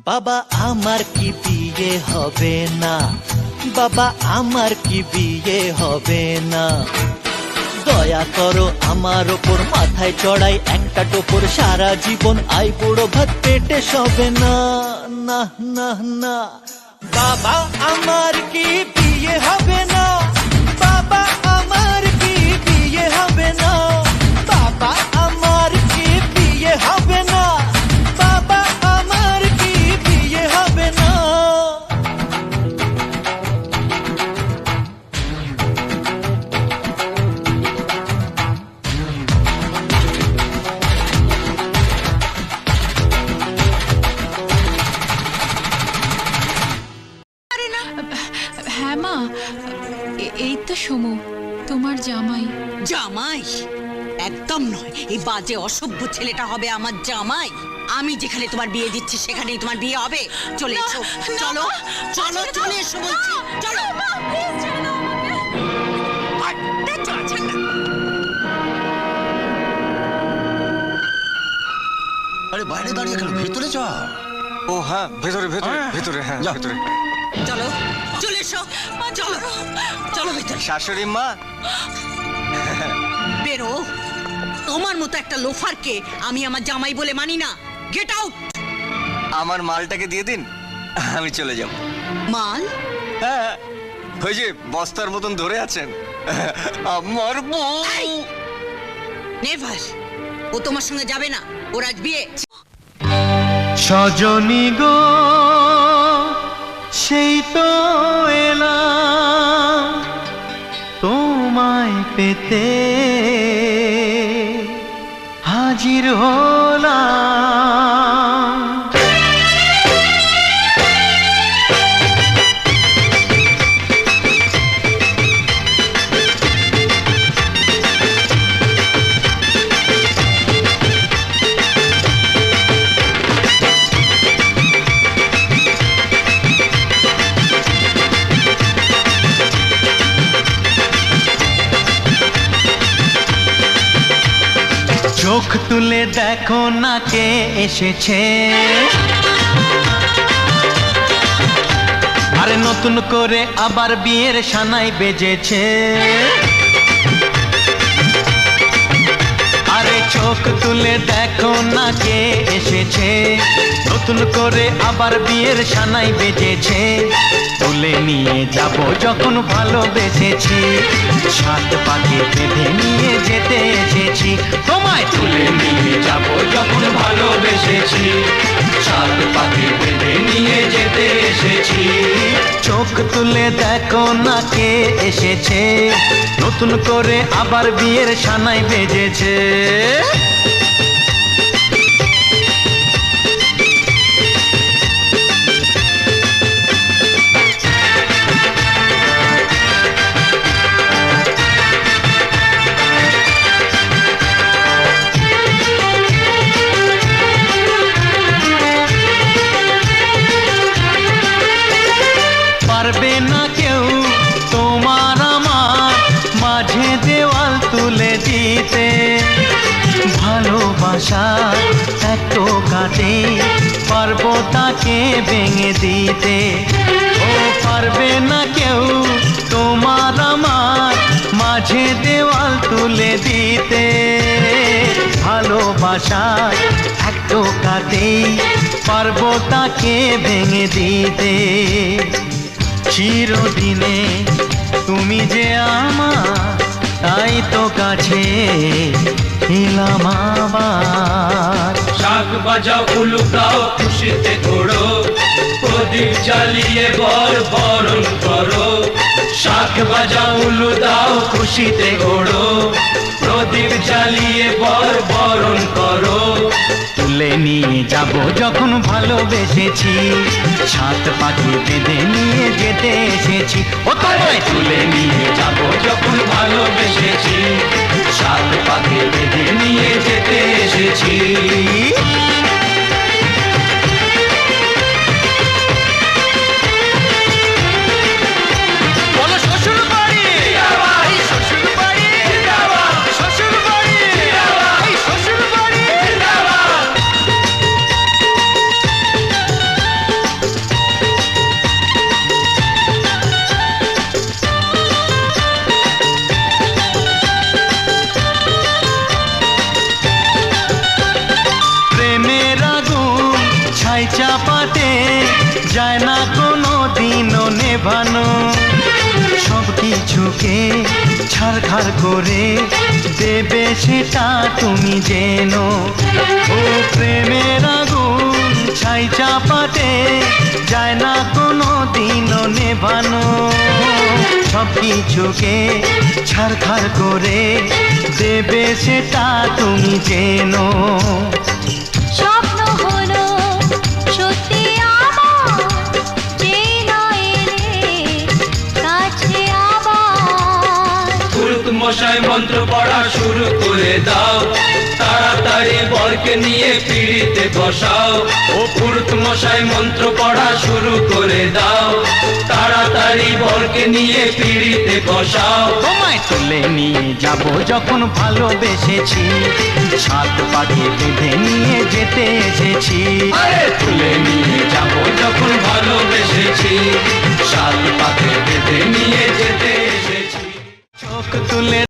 বাবা আমার কি বিয়ে হবে না, বাবা আমার কি বিয়ে হবে না, দয়া করো আমার ওপর, মাথায় চড়াই একটা টোপর, সারা জীবন আই বুড়ো ভাত পেটে সবে না, না না না। বাবা আমার কি বিয়ে হবে না, বাবা আমার কি বিয়ে হবে না, বাবা আমার কি বিয়ে হবে না, বাবা আমার কি বিয়ে হবে না। হ্যাঁ মা, এই তো সমু, তোমার জামাই। জামাই? একদম নয়, এই বাজে অসভ্য ছেলেটা হবে আমার জামাই। আমি যেখানে তোমার বিয়ে দিচ্ছি সেখানেই তোমার বিয়ে হবে। চলে এসো, চলো চলো, চলে এসো বলছি, চলো। আরে বাইরে দাঁড়িয়ে কেন, ভেতরে চল। ও হ্যাঁ, ভেতরে ভেতরে ভেতরে, হ্যাঁ ভেতরে। চলো চলে এসো, চলো চলো ভেতরে। শাশুড়ি মা, বেরো। তোমার মতো একটা লোফারকে আমি আমার জামাই বলে মানি না। Get out. আমার মালটাকে দিয়ে দিন, আমি চলে যাব। মাল? হ্যাঁ, ওই যে বস্তার মতন ধরে আছেন আমার বউ। নেভার। ও তোমার সঙ্গে যাবে না, ওর আজ বিয়ে। সজনী গো সেই তো এলাম তোমায় পেতে, হাজির হলাম। চোখ তুলে দেখো না কে এসেছে, আরে নতুন করে আবার বিয়ের সানাই বেজেছে। আরে চোখ তুলে দেখো না কে এসেছে, নতুন করে আবার বিয়ের সানাই বেজেছে। তুলে নিয়ে যাব যখন ভালোবেসেছি, সাত পাকে বেঁধে নিয়ে যেতে এসেছি। তোমায় তুলে নিয়ে যাব যখন ভালোবেসেছি, সাত পাকে বেঁধে নিয়ে যেতে এসেছি। চোখ তুলে দেখো না কে এসেছে, নতুন করে আবার বিয়ের সানাই বেজেছে। পারবে না কেউ তোমার আমার মাঝে দেওয়াল তুলে দিতে, ভালোবাসা এত কাটে পারবো তাকে ভেঙে দিতে। ও পারবে না কেউ তোমার আমার মাঝে দেওয়াল তুলে দিতে, ভালোবাসা এত কাটে পারবো তাকে ভেঙে দিতে। চিরদিনে তুমি যে আমার, তাই তো কাছে এলাম আবার। শাক বাজাও উলুকাও খুশিতে ঘোড়ো, প্রদীপ জ্বালিয়ে বর বরণ করো। শাক বাজাও উলু দাও খুশিতে ঘোড়ো, প্রদীপ জ্বালিয়ে বর বরণ করো। তুলে নিয়ে যাব যখন ভালোবেসেছি, সাত পাখি বেঁধে নিয়ে যেতে এসেছি। ও তোমায় তুলে নিয়ে যাব যখন ভালোবেসেছি, সাত পাকে বেঁধে নিয়ে যেতে এসেছি। বলো শ্বশুর বাড়ি, শ্বশুর বাড়ি, শ্বশুর বাড়ি, শ্বশুর বাড়ি। চাপাতে যায় না কোনো দিনও নেভানো, সব কিছুকে ছারখার করে দেবে সেটা তুমি জেনো। ও প্রেমের আগুন ছাই চাপাতে যায় না কোনো দিনও নেভানো, সব কিছুকে ছারখার করে দেবে সেটা তুমি জেনো। স্বপ্ন হলো সত্যি আমার, যে নয় এলে কাছে আবার। পুরুত মশাই মন্ত্র পড়া শুরু করে দাও, তাড়াতাড়ি বরকে নিয়ে পিড়িতে বসাও। ও পুরুত মশাই মন্ত্র পড়া শুরু করে দাও, তাড়াতাড়ি বরকে নিয়ে পিড়িতে বসাও। তোমায় তুলে নিয়ে যাব যখন ভালোবেসেছি, সাত পাকে বেঁধে নিয়ে যেতে এসেছি। আরে তুলে নিয়ে যাব যখন ভালোবেসেছি, সাত পাকে বেঁধে নিয়ে যেতে এসেছি। চোখ তুলে